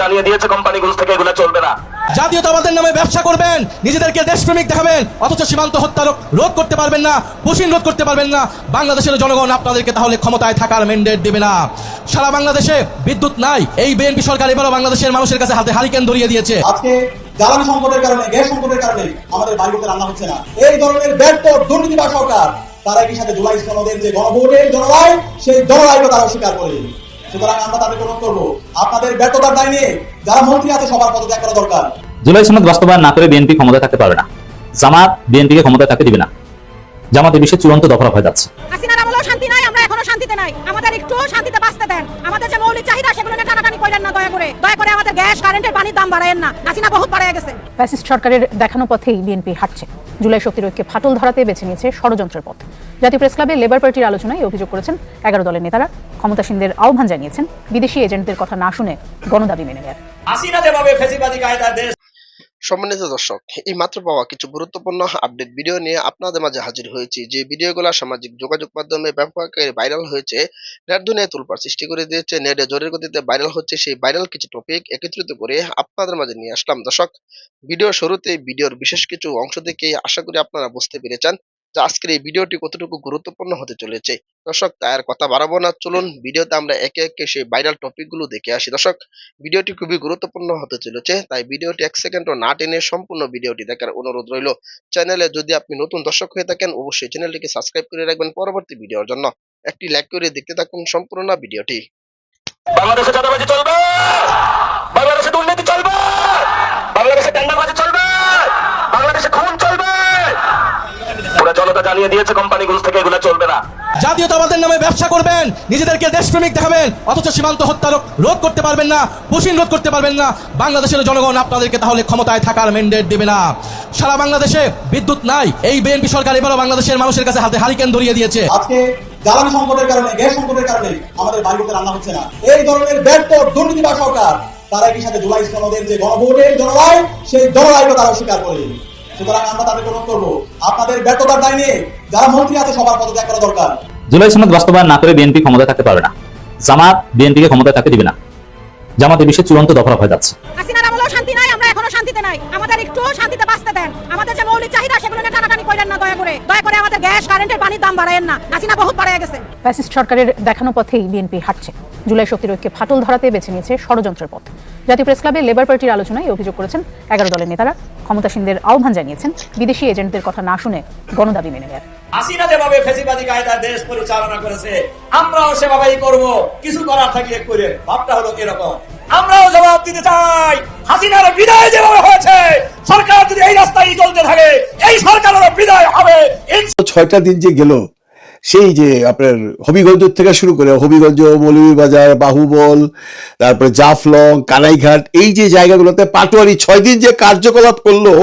জানিয়ে দিয়েছে কোম্পানিগুলো থেকে এগুলো চলবে না। জাতীয়তাবাদের নামে ব্যবসা করবেন, নিজেদেরকে দেশপ্রেমিক দেখাবেন, অথচ সীমান্ত হত্যা রোধ করতে পারবেন না, পুশিন রোধ করতে পারবেন না। বাংলাদেশের জনগণ আপনাদেরকে তাহলে ক্ষমতায় থাকার ম্যান্ডেট দেবে না। সারা বাংলাদেশে বিদ্যুৎ নাই, এই বিএনপি সরকার এবারও বাংলাদেশের মানুষের কাছে হাতে হারিকেন ধরিয়ে দিয়েছে। আজকে জ্বালানি সংকটের কারণে, গ্যাস সংকটের কারণে আমাদের বাড়িতে রান্না হচ্ছে না। এই ধরনের ব্যর্থ দুর্নীতিবাজ সরকার তারা একই সাথে জুলাই সনদের যে গণভোটের জনরায়, সেই জনরায়কে তারা অস্বীকার করে। সুতরাং আমরা তাদেরকে অনুরোধ করবো, আপনাদের ব্যর্থতার দায় নিয়ে যারা মন্ত্রী আছে সবার পদত্যাগ করা দরকার। জুলাই সনদ বাস্তবায়ন না করে বিএনপি ক্ষমতায় থাকতে পারবে না। জামাত বিএনপিকে ক্ষমতায় থাকতে দিবে না। জামাত এই বিষয়ে চূড়ান্ত দফা হয়ে যাচ্ছে। হাসিনার আমলেও শান্তি নাই, আমরা এখনো শান্তিতে নাই। আমাদের একটু শান্তিতে বাঁচতে দেন। আমাদের যে মৌলিক চাহিদা সেগুলো নিয়ে টানাটানি করেন না, দয়া করে আমাদের গ্যাস কারেন্টের পানির দাম বাড়ায়েন না। হাসিনা বহুত বাড়ায় গেছে। ফ্যাসিস্ট সরকারের দেখানো পথেই বিএনপি হাঁটছে। জুলাই শক্তির ঐক্যে ফাটল ধরাতে বেছে নিয়েছে ষড়যন্ত্রের পথ। জাতীয় প্রেস ক্লাবে লেবার পার্টির আলোচনায় অভিযোগ করেছেন 11 দলের নেতারা। ক্ষমতাসীনদের আহ্বান জানিয়েছেন বিদেশি এজেন্টদের কথা না শুনে গণদাবি মেনে নেয়ার। হাসিনা যেভাবে ফ্যাসিবাদী কায়দার দেশ। সম্মানিত দর্শক, এই মাত্র পাওয়া কিছু গুরুত্বপূর্ণ আপডেট ভিডিও নিয়ে আপনাদের মাঝে হাজির হয়েছি। যে ভিডিওগুলো সামাজিক যোগাযোগ মাধ্যমে ব্যাপক আকারে ভাইরাল হয়েছে, নেট দুনিয়ায় তোলপাড় সৃষ্টি করে দিয়েছে, নেটে জোরের গতিতে ভাইরাল হচ্ছে, সেই ভাইরাল কিছু টপিক একত্রিত করে আপনাদের মাঝে নিয়ে আসলাম। দর্শক, ভিডিও শুরুতে ভিডিওর বিশেষ কিছু অংশ থেকে আশা করি আপনারা বুঝতে পেরেছেন যে আজকের এই ভিডিওটি কতটুকু গুরুত্বপূর্ণ হতে চলেছে। দর্শক, তার কথা বাড়াবো না, চলুন ভিডিওতে আমরা একে একে সেই ভাইরাল টপিকগুলো দেখে আসি। দর্শক, ভিডিওটি খুবই গুরুত্বপূর্ণ হতে চলেছে, তাই ভিডিওটি 1 সেকেন্ডও না টেনে সম্পূর্ণ ভিডিওটি দেখার অনুরোধ রইল। চ্যানেলে যদি আপনি নতুন দর্শক হয়ে থাকেন, অবশ্যই চ্যানেলটিকে সাবস্ক্রাইব করে রাখবেন পরবর্তী ভিডিওর জন্য। একটি লাইক করে দেখতে থাকুন সম্পূর্ণ ভিডিওটি। বাংলাদেশে চাঁদাবাজি চলবে, বাংলাদেশে দুর্নীতি চলবে, বাংলাদেশে টেন্ডারবাজি চলবে, বাংলাদেশে খুন চলবে। পুরো জনতা জানিয়ে দিয়েছে কোম্পানিগুলো থেকে এগুলো চলবে না। জাতীয়তাবাদের নামে ব্যবসা করবেন, নিজেদেরকে দেশপ্রেমিক দেখাবেন, অথচ সীমান্ত হত্যা রোধ করতে পারবেন না, পুশিন রোধ করতে পারবেন না। বাংলাদেশের জনগণ আপনাদেরকে তাহলে ক্ষমতায় থাকার ম্যান্ডেট দেবে না। সারা বাংলাদেশে বিদ্যুৎ নাই, এই বিএনপি সরকার এবারও বাংলাদেশের মানুষের কাছে হাতে হারিকেন ধরিয়ে দিয়েছে। আজকে জ্বালানি সংকটের কারণে, গ্যাস সংকটের কারণে আমাদের বাড়িতে রান্না হচ্ছে না। এই ধরনের ব্যর্থ দুর্নীতিবাজ সরকার তারা একই সাথে জুলাই সনদের যে গণভোটের জনরায়, সেই জনরায়কে তারা অস্বীকার করে। সুতরাং আমরা তাদেরকে অনুরোধ করবো, আপনাদের ব্যর্থতার দায় নিয়ে যারা মন্ত্রী আছে সবার পদত্যাগ করা দরকার। জুলাই সনদ বাস্তবায়ন না করে বিএনপি ক্ষমতায় থাকতে পারবে না। জামাত বিএনপিকে ক্ষমতায় থাকতে দিবে না। জামাত এই বিষয়ে চূড়ান্ত দফা হয়ে যাচ্ছে। হাসিনার আমলেও শান্তি নাই, আমরা এখনো শান্তিতে নাই। আমাদের একটু শান্তিতে বাঁচতে দেন। আমাদের যে মৌলিক চাহিদা সেগুলো নিয়ে টানাটানি করেন না, দয়া করে আমাদের গ্যাস কারেন্টের পানির দাম বাড়ায়েন না। হাসিনা বহুত বাড়ায় গেছে। ফ্যাসিস্ট সরকারের দেখানো পথেই বিএনপি হাঁটছে। জুলাই শক্তির ঐক্যে ফাটল ধরাতে বেছে নিয়েছে ষড়যন্ত্রের পথ। জাতীয় প্রেস ক্লাবে লেবার পার্টির আলোচনায় অভিযোগ করেছেন 11 দলের নেতারা। ক্ষমতাসীনদের আহ্বান জানিয়েছেন বিদেশি এজেন্টদের কথা না শুনে গণদাবি মেনে নেয়ার। হাসিনা যেভাবে ফ্যাসিবাদী কায়দার দেশ পরিচালনা করেছে, আমরাও সেভাবেই করব। কিছু করার থাকলে করে, ভাবটা হলো এরকম। আমরাও জবাব দিতে চাই। হাসিনার বিদায় যেভাবে হয়েছে, সরকার যদি এই রাস্তায় চলতে থাকে, এই সরকারের বিদায় হবে। 6টা দিন যে গেল, সেই যে আপনার হবিগঞ্জ থেকে শুরু করে হবিগঞ্জ, মৌলভীবাজার, বাহুবল, তারপরে জাফলং, কানাইঘাট, এই যে জায়গাগুলোতে পাটোয়ারি 6 দিন যে কার্যকলাপ করলো,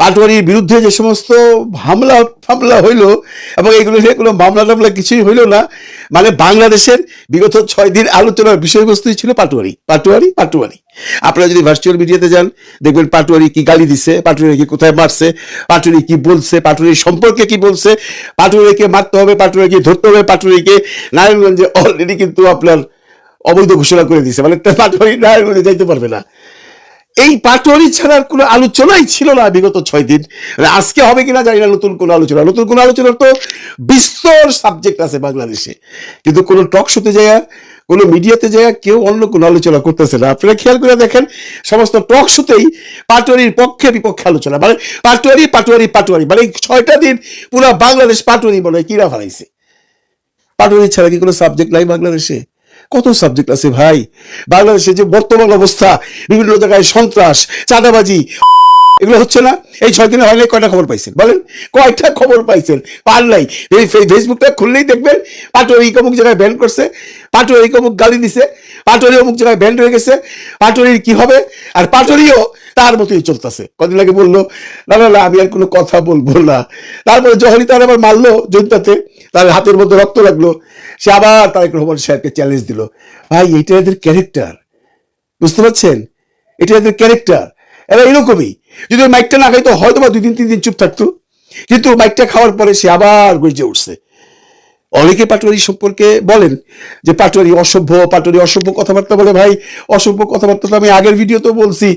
পাটোয়ারির বিরুদ্ধে যে সমস্ত হামলা হইলো, এবং এইগুলো নিয়ে কোনো মামলা টামলা কিছুই হইল না। মানে বাংলাদেশের বিগত 6 দিন আলোচনার বিষয়বস্তুই ছিল পাটোয়ারি, পাটোয়ারি, পাটোয়ারি। আপনারা যদি ভার্চুয়াল মিডিয়াতে যান, দেখবেন পাটোয়ারি কি গালি দিছে, পাটোয়ারি কি কোথায় মারছে, পাটোয়ারি কি বলছে, পাটোয়ারি সম্পর্কে কি বলছে, পাটোয়ারিকে মারতে হবে, পাটোয়ারিকে ধরতে হবে, পাটোয়ারিকে নারায়ণগঞ্জে অলরেডি কিন্তু আপনার অবৈধ ঘোষণা করে দিছে। মানে পাটোয়ারি নারায়ণগঞ্জে যাইতে পারবে না। এই পাটোয়ারি ছাড়ার কোনো আলোচনাই ছিল না বিগত 6 দিন। আজকে হবে কিনা জানি না নতুন কোনো আলোচনা। নতুন কোনো আলোচনার তো বিস্তর সাবজেক্ট আছে বাংলাদেশে, কিন্তু কোনো টক শোতে যায়, কোনো মিডিয়াতে যায় কেউ অন্য কোনো আলোচনা করতেছে না। আপনারা খেয়াল করে দেখেন, সমস্ত টক শোতেই পাটোয়ারির পক্ষে বিপক্ষে আলোচনা। মানে পাটোয়ারি, পাটোয়ারি, পাটোয়ারি। মানে 6টা দিন পুরো বাংলাদেশ পাটোয়ারি বলে কিরা ফেলাইছে। পাটোয়ারি ছাড়া কি কোনো সাবজেক্ট নাই বাংলাদেশে? কত সাবজেক্ট আছে ভাই বাংলাদেশে। যে বর্তমান অবস্থা, বিভিন্ন জায়গায় সন্ত্রাস, চাঁদাবাজি, এগুলো হচ্ছে না। এই 6 দিনে হয় নাই, কয়টা খবর পাইছেন বলেন? কয়টা খবর পাইছেন? পার নাই। এই ফেসবুকটা খুললেই দেখবেন পাটোয়ারি অমুক জায়গায় ব্যান করছে, পাটোয়ারি অমুক গালি দিছে, পাটোয়ারি অমুক জায়গায় ব্যান হয়ে গেছে, পাটোয়ারির কি হবে। আর পাটোয়ারিও তার মতোই চলতেছে। কদিন আগে বললো না না না আমি আর কোনো কথা বলবো না, তারপরে যখনই তার আবার মারলো জনতাতে, তার হাতের মধ্যে রক্ত লাগলো, সে আবার তারেক রহমান সাহেবকে চ্যালেঞ্জ দিল। ভাই এটা এদের ক্যারেক্টার, বুঝতে পারছেন? এটা এদের ক্যারেক্টার। এরা এরকমই। যদি মাইকটা না খাইতো হয়তো বা 2 দিন 3 দিন চুপ থাকতো, কিন্তু মাইকটা খাওয়ার পরে সে আবার গর্জে উঠছে। অনেকে পাটোয়ারি সম্পর্কে বলেন যে পাটোয়ারি অসভ্য কথাবার্তা বলে। ভাই, অসভ্য কথাবার্তা তো আমি আগের ভিডিওতেও বলছি,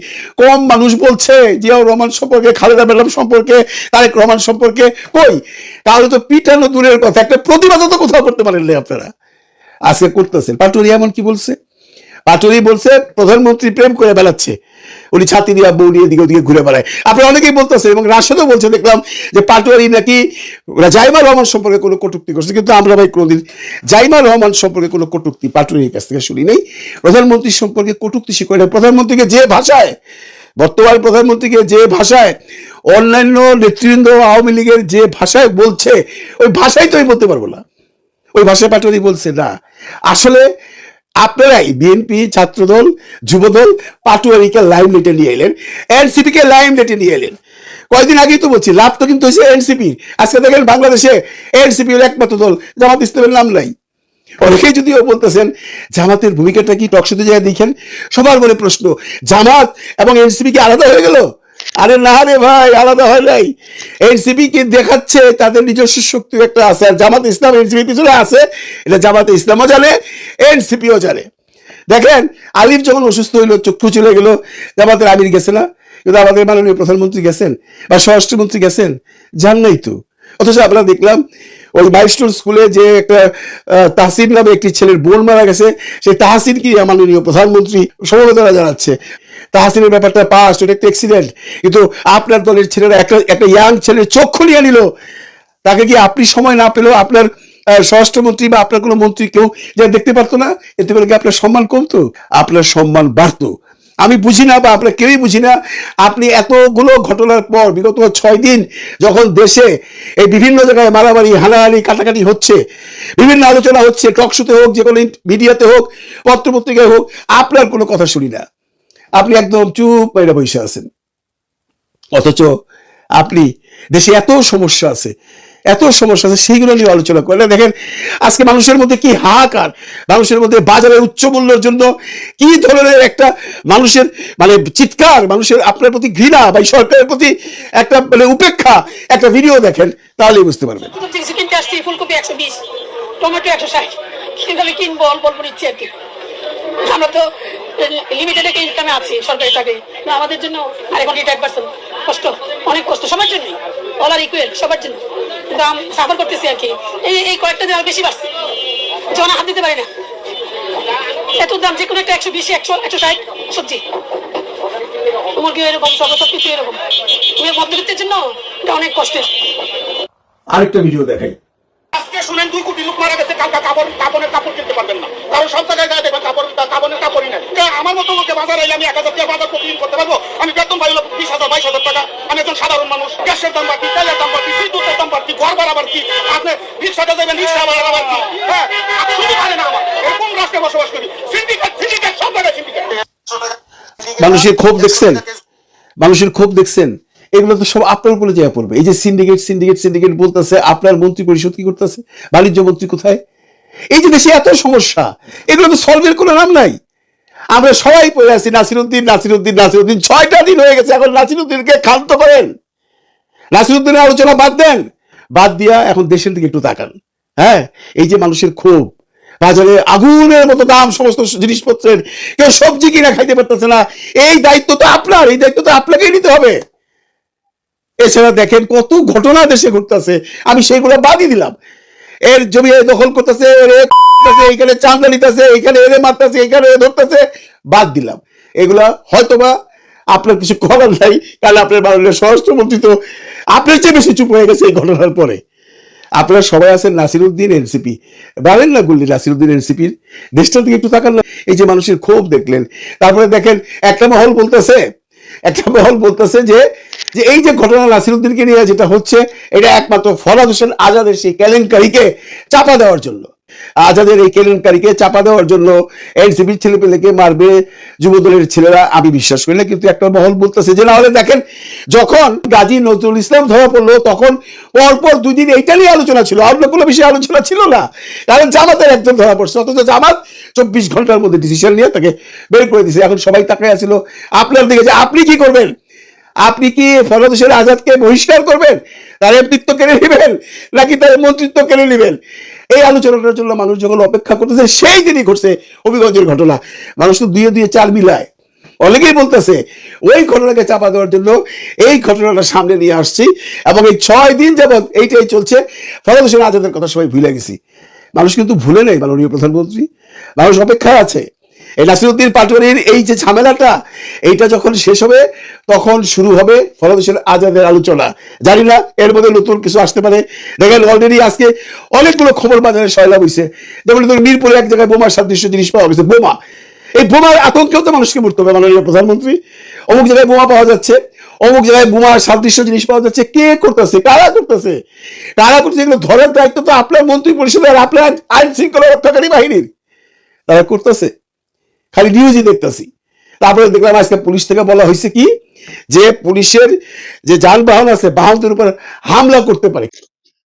কম মানুষ বলছে জিয়াউর রহমান সম্পর্কে, খালেদা বেগম সম্পর্কে, তারেক রহমান সম্পর্কে। কই, তাহলে তো পিটানো দূরের কথা, একটা প্রতিবাদও তো কোথাও করতে পারেন না আপনারা, আজকে করতেছেন। পাটোয়ারি এমন কি বলছে? পাটোয়ারি বলছে প্রধানমন্ত্রী প্রেম করে বেড়াচ্ছে, উনি ছাতি দিয়ে বউ নিয়ে দিকে ওদিকে ঘুরে বেড়ায়। আপনারা অনেকেই বলতেছেন, এবং রাশেদও বলছে, দেখলাম যে পাটোয়ারি নাকি জাইমা রহমান সম্পর্কে কোনো কটূক্তি করছে, কিন্তু আমরা ভাই কোনোদিন জাইমা রহমান সম্পর্কে কোনো কটূক্তি পাটোয়ারির কাছ থেকে শুনি নাই। প্রধানমন্ত্রী সম্পর্কে কটূক্তি শিখে না। প্রধানমন্ত্রীকে যে ভাষায়, বর্তমান প্রধানমন্ত্রীকে যে ভাষায় অন্যান্য নেতৃবৃন্দ আওয়ামী লীগের যে ভাষায় বলছে, ওই ভাষাই তো আমি বলতে পারবো না, ওই ভাষায় পাটোয়ারি বলছে না। আসলে আপনারাই বিএনপি, ছাত্রদল, যুবদল পাটোয়ারিকে লাইমলাইটে নিয়ে এলেন, এনসিপি কে লাইমলাইটে নিয়ে এলেন। কয়েকদিন আগেই তো বলছি, লাভ তো কিন্তু হয়েছে এনসিপির। আজকে দেখেন বাংলাদেশে এনসিপি এর একমাত্র দল, জামাত ইসলামের নাম নাই। অনেকেই যদিও বলতেছেন জামাতের ভূমিকাটা কি, টকশোতে জায়গায় দেখেন সবার মনে প্রশ্ন, জামাত এবং এনসিপি কি আলাদা হয়ে গেল? আরে না রে ভাই, আলাদা হয় নাই। এনসিপি কি দেখাচ্ছে তাদের নিজস্ব শক্তি একটা আছে, আর জামাত ইসলাম এনসিপি পিছনে আছে, এটা জামাতে ইসলামও জানে, এনসিপিও জানে। দেখেন আলিফ যখন অসুস্থ হইলো, চক্ষু চলে গেল, জামাতের আমির গেছে না, কিন্তু আমাদের মাননীয় প্রধানমন্ত্রী গেছেন বা স্বরাষ্ট্রমন্ত্রী গেছেন? যান নাই তো। অথচ আমরা দেখলাম ওই মাইলস্টোন স্কুলে যে একটা তাহসিন নামে একটি ছেলের বোন মারা গেছে, সেই তাহসিন কি মাননীয় প্রধানমন্ত্রী সমবেদনা জানাচ্ছে। তাহসিনের ব্যাপারটা পাস্ট, ওটা একটা অ্যাক্সিডেন্ট, কিন্তু আপনার দলের ছেলেরা একটা ইয়াং ছেলের চক্ষু নিয়ে নিল, তাকে কি আপনি সময় না পেলেও আপনার স্বরাষ্ট্রমন্ত্রী বা আপনার কোনো মন্ত্রী কেউ যা দেখতে পারতো না? এতে করে কি আপনার সম্মান কমতো? আপনার সম্মান বাড়তো। আমি বুঝি না, বা আমরা কেউই বুঝি না, আপনি এতগুলো ঘটনার পর বিগত 6 দিন যখন দেশে এই বিভিন্ন জায়গায় মারামারি, হানাহানি, কাটাকাটি হচ্ছে, বিভিন্ন আলোচনা হচ্ছে, টকশোতে হোক, যে কোনো মিডিয়াতে হোক, পত্রপত্রিকায় হোক, আপনার কোনো কথা শুনি না। আপনি একদম চুপ মেরে বসে আছেন। অথচ আপনি দেশে এত সমস্যা আছে সেইগুলো নিয়ে আলোচনা করেন। দেখেন আজকে মানুষের মধ্যে কি হাহাকার, মানুষের মধ্যে বাজারের উচ্চ মূল্যের জন্য কি ধরনের একটা মানুষের মানে চিৎকার, মানুষের আপনার প্রতি ঘৃণা বা সরকারের প্রতি একটা মানে উপেক্ষা। একটা ভিডিও দেখেন, তাহলেই বুঝতে পারবেন। কিনতে আসছি ফুলকপি 120, টমেটো 160, কিভাবে কিনবো অল্প অল্প নিচ্ছি আর কি। আমরা তো লিমিটেড একটা ইনকামে আছি, সরকারি চাকরি আমাদের জন্য। আর এখন রিটায়ার্ড পারসন, কষ্ট, অনেক কষ্ট সবার জন্যই, অল আর ইকুয়াল, সবার জন্য। দাম সাফার করতেছি আর কি। এই কয়েকটা দিন আর বেশি বাড়ছে, যখন হাত দিতে পারি না, এত দাম। যে কোনো একটা 120, 100, 160 সবজি, মুরগি এরকম, সব কিছু এরকম। মধ্যবিত্তের জন্য এটা অনেক কষ্টের। আরেকটা ভিডিও দেখাই। আজকে শুনেন 2 কোটি লোক মারা গেছে, কাপড়ের কাপড় কিনতে পারবেন না, কারণ সব জায়গায় দেখবেন কাপড়ের কাপড়ই নাই। আমার মতো লোকে বাজারে আমি 1000 টাকা বাজার প্রতিদিন করতে পারবো? আমি বেতন পাই 20,000, 22,000 টাকা। আমি একজন সাধারণ মানুষ, গ্যাসের দাম বাড়তি, তেলের দাম বাড়তি, বিদ্যুতের দাম বাড়তি, ঘর ভাড়া বাড়তি, আপনি রিক্সাটা দেবেন, রিক্সা ভাড়া বাড়তি। হ্যাঁ, শুধু পারে না আমার, এরকম রাষ্ট্রে বসবাস করি। সিন্ডিকেট সব জায়গায় সিন্ডিকেট। মানুষের ক্ষোভ দেখছেন, মানুষের ক্ষোভ দেখছেন, এগুলো তো সব আপনার উপরে যেয়ে পড়বে। এই যে সিন্ডিকেট বলতেছে, আপনার মন্ত্রী পরিষদ কি করতেছে? বাণিজ্য মন্ত্রী কোথায়? এই যে দেশে এত সমস্যা, এগুলো তো সলভের কোনো নাম নাই। আমরা সবাই পড়ে আছি নাসিরউদ্দিন। 6টা দিন হয়ে গেছে, এখন নাসিরউদ্দিনকে ক্ষান্ত করেন, নাসিরউদ্দিনের আলোচনা বাদ দেন, বাদ দিয়া এখন দেশের দিকে একটু তাকান। হ্যাঁ, এই যে মানুষের ক্ষোভ, বাজারে আগুনের মতো দাম সমস্ত জিনিসপত্রের, কেউ সবজি কিনা খাইতে পারতেছে না, এই দায়িত্ব তো আপনার, এই দায়িত্ব তো আপনাকেই নিতে হবে। এছাড়া দেখেন কত ঘটনা দেশে ঘটতেছে, আমি সেইগুলো বাদই দিলাম। এর জমি দখল করতেছে, এইখানে চান্দা নিতেছে, এইখানে এরে মারতেছে, এইখানে ধরতেছে, বাদ দিলাম। এগুলা হয়তোবা আপনার কিছু করার নাই, কারণ আপনার মাননীয় স্বরাষ্ট্রমন্ত্রী তো আপনার চেয়ে বেশি চুপ হয়ে গেছে এই ঘটনার পরে। আপনারা সবাই আছেন নাসিরউদ্দিন এনসিপি, বলেন না গুল্লি নাসিরউদ্দিন এনসিপির, দেশটার দিকে একটু তাকান না। এই যে মানুষের ক্ষোভ দেখলেন, তারপরে দেখেন একটা মহল বলতেছে যে এই যে ঘটনা নাসিরউদ্দিনকে নিয়ে যেটা হচ্ছে, এটা একমাত্র ফরহাদ হোসেন আজাদের সেই কেলেঙ্কারিকে চাপা দেওয়ার জন্য, আজাদের এই কেলেঙ্কারিকে চাপা দেওয়ার জন্য এনসিপির ছেলেপেলেকে মারবে যুবদলের ছেলেরা। আমি বিশ্বাস করি না, কিন্তু একটা মহল বলতেছে যে না হলে দেখেন যখন গাজী নজরুল ইসলাম ধরা পড়লো, তখন পরপর 2 দিন এইটা নিয়ে আলোচনা ছিল, অন্য কোনো বিষয়ে আলোচনা ছিল না, কারণ জামাতের একজন ধরা পড়ছে। অথচ জামাত 24 ঘন্টার মধ্যে ডিসিশন নিয়ে তাকে বের করে দিয়েছে। এখন সবাই তাকায় আছিল আপনার দিকে যে আপনি কি করবেন। আপনি কি ফরহাদ হোসেন আজাদকে বহিষ্কার করবেন, তার এমপিত্ব কেড়ে নেবেন, নাকি তার মন্ত্রিত্ব কেড়ে নেবেন? এই আলোচনাটার জন্য মানুষ যখন অপেক্ষা করতেছে সেই দিনই ঘটছে হবিগঞ্জের ঘটনা। মানুষ তো দুয়ে দুয়ে চার মিলায়। অনেকেই বলতেছে ওই ঘটনাকে চাপা দেওয়ার জন্য এই ঘটনাটা সামনে নিয়ে আসছি, এবং এই 6 দিন যাবৎ এইটাই চলছে। ফরহাদ হোসেন আজাদের কথা সবাই ভুলে গেছি। মানুষ কিন্তু ভুলে নেই মাননীয় প্রধানমন্ত্রী, মানুষ অপেক্ষায় আছে। এই নাসিরউদ্দিন পাটোয়ারির এই যে ঝামেলাটা, এইটা যখন শেষ হবে তখন শুরু হবে ফরহাদ হোসেন আজাদের আলোচনা। জানি না এর মধ্যে নতুন কিছু আসতে পারে। দেখেন অলরেডি আজকে অনেকগুলো খবর বাজারে সয়লাভ হয়েছে। যেমন মিরপুরে এক জায়গায় বোমার সাদৃশ্য জিনিস পাওয়া গেছে, বোমা। এই বোমার আতঙ্কেও তো মানুষকে মরতে হবে মাননীয় প্রধানমন্ত্রী। অমুক জায়গায় বোমা পাওয়া যাচ্ছে, অমুক জায়গায় বোমার সাদৃশ্য জিনিস পাওয়া যাচ্ছে। কে করতেছে, কারা করতেছে, কারা করতেছে? এগুলো ধরার দায়িত্ব তো আপনার মন্ত্রী পরিষদের আর আপনার আইন শৃঙ্খলা রক্ষাকারী বাহিনীর। তারা করতেছে, খালি নিউজই দেখতেছি। তারপরে দেখলাম আজকে পুলিশ থেকে বলা হয়েছে কি, যে পুলিশের যে যানবাহন আছে বাহনদের উপর হামলা করতে পারে।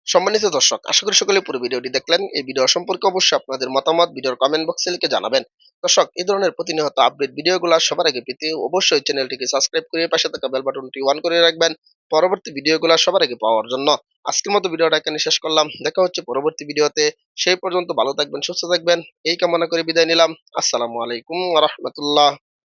সম্মানিত দর্শক, আশা করি সকলে পুরো ভিডিওটি দেখলেন। এই ভিডিও সম্পর্কে অবশ্যই আপনাদের মতামত ভিডিওর কমেন্ট বক্সে লিখে জানাবেন। দর্শক, এই ধরনের প্রতিনিয়ত আপডেট ভিডিওগুলো সবার আগে পেতে অবশ্যই চ্যানেলটিকে সাবস্ক্রাইব করে পাশে থাকা বেল বাটনটি অন করে রাখবেন পরবর্তী ভিডিওগুলো সবার আগে পাওয়ার জন্য। আজকের মতো ভিডিওটা এখানে শেষ করলাম। দেখা হচ্ছে পরবর্তী ভিডিওতে। সেই পর্যন্ত ভালো থাকবেন, সুস্থ থাকবেন এই কামনা করে বিদায় নিলাম। আসসালামু আলাইকুম ওয়া রাহমাতুল্লাহ।